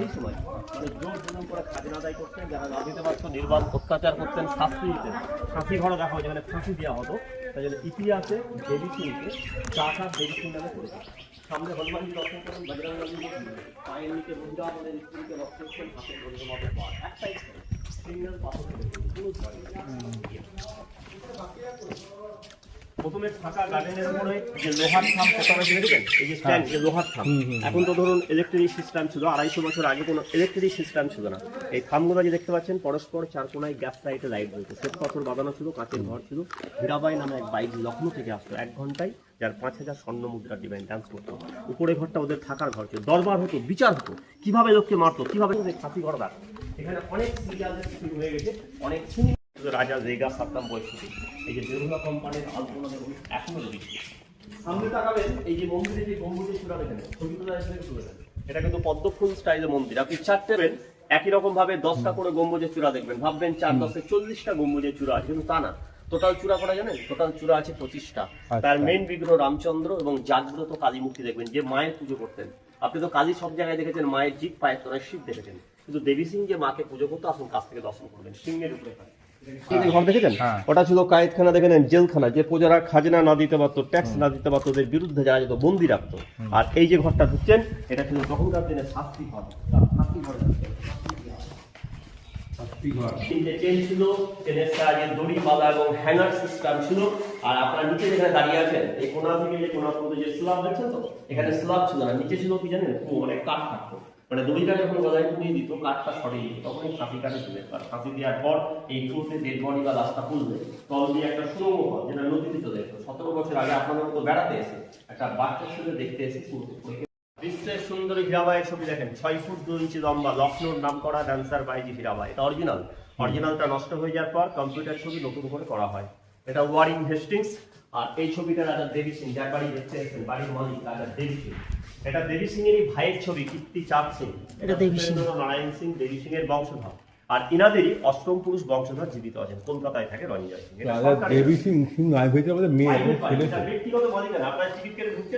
এই সময় জোর জুলুম করে খাজনা আদায় করতেন, যারা না দিতে পারতো নির্বাণ অত্যাচার করতেন, শাস্তি দিতেন। ফাঁসি ঘরে দেখা হয় যেখানে ফাঁসি দেওয়া হতো, তাই জন্য ইতিহাসে দেবী সিংকে চাকার দেবী সিং নামে করেছে। সামনে হনুমানজি দর্শন করেন, বজরঙ্গবলী পায়ের নিচে মহিলা আমাদের স্ত্রীকে রক্ষণ করছেন, হাতে গরিব মতো পাওয়া একটাই সিঙ্গেল পাথর প্রথমে ফাঁকা গার্ডেনের উপরে যে লোহার থাম প্রথমে দেখেছেন, এই যে স্ট্যান্ড, যে লোহার থাম। এখন তো ধরুন ইলেকট্রিক সিস্টেম ছিল, 250 বছর আগে কোনো ইলেকট্রিক সিস্টেম ছিল না। এই থামগুলো যে দেখতে পাচ্ছেন পরস্পর চার কোনায় গ্যাস লাইটে লাইট জ্বলতো, শ্বেত পাথর বাঁধানো ছিল, কাঁচের ঘর ছিল। হীরাবাই নামে এক বাইক লখনৌ থেকে আসতো 1 ঘন্টায়, যার 5000 স্বর্ণ মুদ্রা ডিভাইন ডান্স করতো। উপরে ঘরটা ওদের থাকার ঘর ছিল, দরবার হতো, বিচার হতো, কিভাবে লোককে মারতো, কিভাবে ফাঁসি ঘর রাখতো। এখানে অনেক সিরিয়ালের শুটিং হয়ে গেছে, অনেক রাজা জেগা সাদ্দাম বয়সী, এই যে বেরুলা কোম্পানির আলপনা দেখুন এখনো দেখছি। সামনে তাকাবেন, এই যে মন্দিরে যে গম্বুজের চূড়া দেখেন, ছবি তোলা এসে তুলে দেন, এটা কিন্তু পদ্মফুল স্টাইলের মন্দির। আপনি চারটে একই রকম ভাবে 10টা করে গম্বুজের চূড়া দেখবেন, ভাববেন 4 10 40টা গম্বুজের চূড়া আছে, কিন্তু তা না। টোটাল চূড়া করা জানেন, টোটাল চূড়া আছে 25টা। তার মেইন বিগ্রহ রামচন্দ্র এবং জাগ্রত কালী মূর্তি দেখবেন, যে মায়ের পুজো করতেন। আপনি তো কালী সব জায়গায় দেখেছেন, মায়ের জিভ, পায়ের তলায় শিব দেখেছেন, কিন্তু দেবী সিং যে মাকে পুজো করতো, আসুন কাছ থেকে দর্শন করবেন। সিংহের উপরে ঘর দেখেছেন, ওটা ছিল কায়েতখানা, দেখেন জেলখানা, যে প্রজারা খাজনা না দিতে পারতো, ট্যাক্স না দিতে পারতো, ওদের বিরুদ্ধে যারা যেত বন্দি রাখতো। আর এই যে ঘরটা ঢুকছেন, এটা ছিল তখনকার দিনে শাস্তি ঘর। শাস্তি ঘরে চেন ছিল, চেনের সাহায্যে দড়ি বাঁধা এবং হ্যাঙ্গার সিস্টেম ছিল। আর আপনার নিচে যেখানে দাঁড়িয়ে আছেন, এই কোনা থেকে যে কোনা পর্যন্ত যে স্ল্যাব দেখছেন, তো এখানে স্ল্যাব ছিল না, নিচে ছিল কি জানেন, মানে কাঠ থাকতো। মানে দড়িটা যখন গলায় পুড়িয়ে দিত, কাঠটা সরিয়ে দিত, তখনই ফাঁসি কাটে তুলে। আর ফাঁসি দেওয়ার পর এই ট্রুতে ডেড বডি বা রাস্তা খুললে তল দিয়ে একটা সুড়ঙ্গ হয়, যেটা নদীতে চলে যেত। 17 বছর আগে আপনাদের মতো বেড়াতে এসে একটা বাচ্চার সাথে দেখতে এসে বিশ্বের সুন্দরী হীরাবাইয়ের ছবি দেখেন, 6 ফুট 2 ইঞ্চি লম্বা, লখনৌর নাম করা ডান্সার বাইজি হীরাবাই। এটা অরিজিনালটা নষ্ট হয়ে যাওয়ার পর কম্পিউটার ছবি নতুন করে করা হয়। এটা ওয়ারিং হেস্টিংস। আর এই ছবিটা রাজা দেবী সিং, যার বাড়ি দেখতে এসেছেন, বাড়ির মালিক রাজা দেবী সিং। এটা দেবী সিং এরই ভাইয়ের ছবি, কীর্তি চাঁদ সিং। এটা দেবী সিং, নারায়ণ সিং দেবী সিং এর বংশধর। আর ইনাদেরই অষ্টম পুরুষ বংশধর জীবিত আছেন, কলকাতায় থাকে রঞ্জয় সিং। দেবী সিং সিং ব্যক্তিগত মালিকানা, আপনার টিকিট কেটে ঢুকছে।